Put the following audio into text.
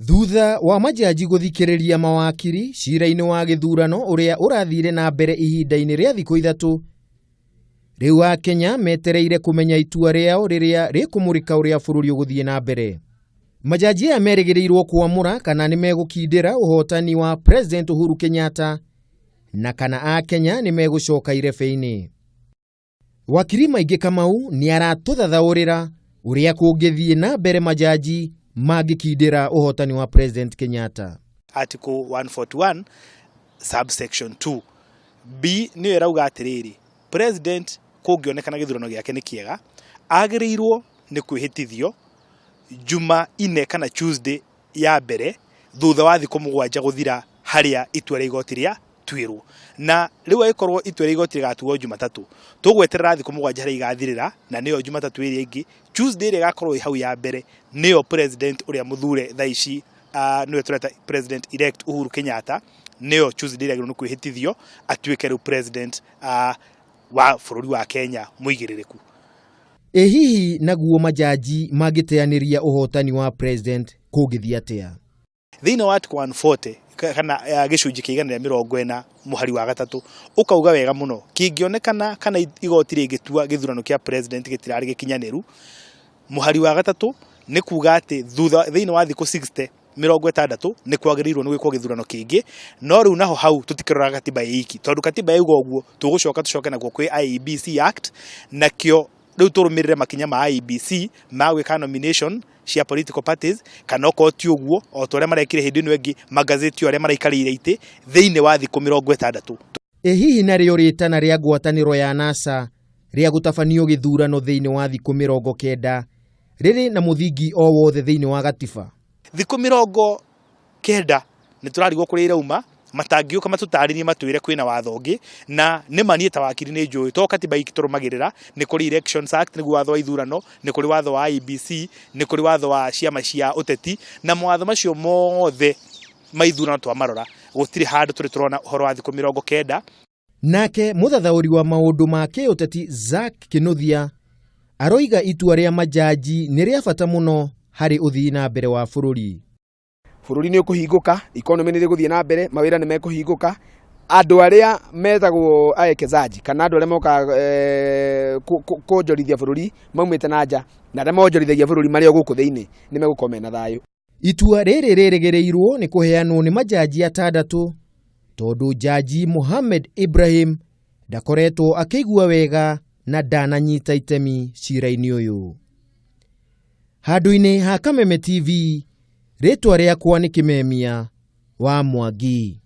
Thutha wa majaji guthikiriria mawakiri cira-ini wa githurano uria urathire na mbere ihinda-ini ria thikũ 3, riu Akenya metereire kumenya itua riao riria rikumurika uria bururi uguthie na mbere. Majaji aya merĩgĩrĩirwo kuamũra kana nĩ megũkindĩra ũhotani wa President Uhuru Kenyatta na kana Akenya nĩ megũcoka irebe-inĩ. Wakiri Maingĩ Kamau nĩ aratũthathaũrĩra uria kũngĩthie na mbere majaji magĩkindĩra ũhotani wa President Kenyatta. Article 141 subsection 2 B nĩ ĩrauga atĩrĩrĩ, President kũngĩonekana gĩthurano gĩake nĩ kĩega agĩrĩirwo nĩ kwĩhĩtithio Juma ine kana Tuesday ya mbere thutha wa thikũ 7 gũthira harĩa itua rĩa igoti rĩa tuĩrwo. Na rĩu agĩkorwo itua rĩa igoti rĩgatuo Jumatatũ, tũgweterera thikũ 7 harĩa igathirĩra, na nĩyo Jumatatũ ĩrĩa ĩngĩ. Tuesday ĩrĩa ĩgakorwo ĩ hau ya mbere nĩyo President ũrĩa mũthure thaa ici nĩwe tũreta President elect Uhuru Kenyatta, nĩyo Tuesday ĩrĩa agĩrĩirwo nĩ kwĩhĩtithio atuĩke rĩu President wa bũrũri wa Kenya mũigĩrĩrĩku. Hihi naguo majaji magĩteanĩria ũhotani wa President kũngĩthia atĩa? Thĩinĩ wa Article 140 kana gĩcunjĩ kĩa 140 mũhari wa 3 ũkauga wega mũno, kĩngĩonekana kana igoti rĩngĩtua gĩthurano kĩa President gĩtirarĩ gĩkinyanĩru, mũhari wa 3 nĩ kuuga atĩ thĩinĩ wa thikũ 60 nĩ kwagĩrĩirwo nĩ gwĩkwo gĩthurano kĩngĩ. No rĩu naho hau tũtikĩroraga katiba iki, tondũ katiba yuga ũguo tũcoke naguo kwĩ IEBC Act, nakĩo rĩu tũrũmĩrĩre makinya ma IEBC ma gwĩka nomination cia political parties, kana okorwo ti ũguo o ta ũrĩa marekire hĩndĩ ĩno ĩngĩ magazeti arĩa maraikarĩire itĩ thĩinĩ wa thikũ 60. Hihi narĩo rĩtana rĩa ngwatanĩro ya NASA rĩa gũtabanio gĩthurano thĩinĩ wa thikũ 90 rĩrĩ na mũthingi o wothe thĩinĩ wa gatiba? Thikũ 90 nĩ tũrarigwo kũrĩa irauma, matangĩũka matũtarĩrie matwĩre kwĩna watho ũngĩ, na nĩ manie ta wakiri nĩ njũĩ to katiba iki tũrũmagĩrĩra. Nĩ kũrĩ Elections Act nĩguo watho wa ithurano, nĩ kũrĩ watho wa IEBC, nĩ kũrĩ watho wa ciama cia ũteti, na mawatho macio mothe ma ithurano twamarora gũtirĩ handũ tũrĩ tũrona ũhoro wa thikũ 90. Nake mũthathaũri wa maũndũ ma kĩũteti Zack Kinuthia aroiga itua rĩa majaji nĩ rĩa bata mũno harĩ ũthii na mbere wa bũrũri. Bũrũri nĩ ũkũhingũka, economy nĩ ĩgũthiĩ na mbere, mawĩra nĩ mekũhingũka, andũ arĩa metagwo aekezaji kana andũ arĩa moka kuonjorithia bũrũri maumĩte na nja na arĩa monjorithagia bũrũri marĩ o gũkũ thĩinĩ nĩ megũkorwo mena thayũ. Itua rĩrĩ rĩrĩgĩrĩirwo nĩ kũheanwo nĩ majaji 6, tondũ Jaji Mohamed Ibrahim ndakoretwo akĩigua wega na ndananyita itemi cira-inĩ ũyũ. Handũ-inĩ ha Kameme TV, rĩtwa rĩakwa nĩ Kĩmemia wa Mwangi.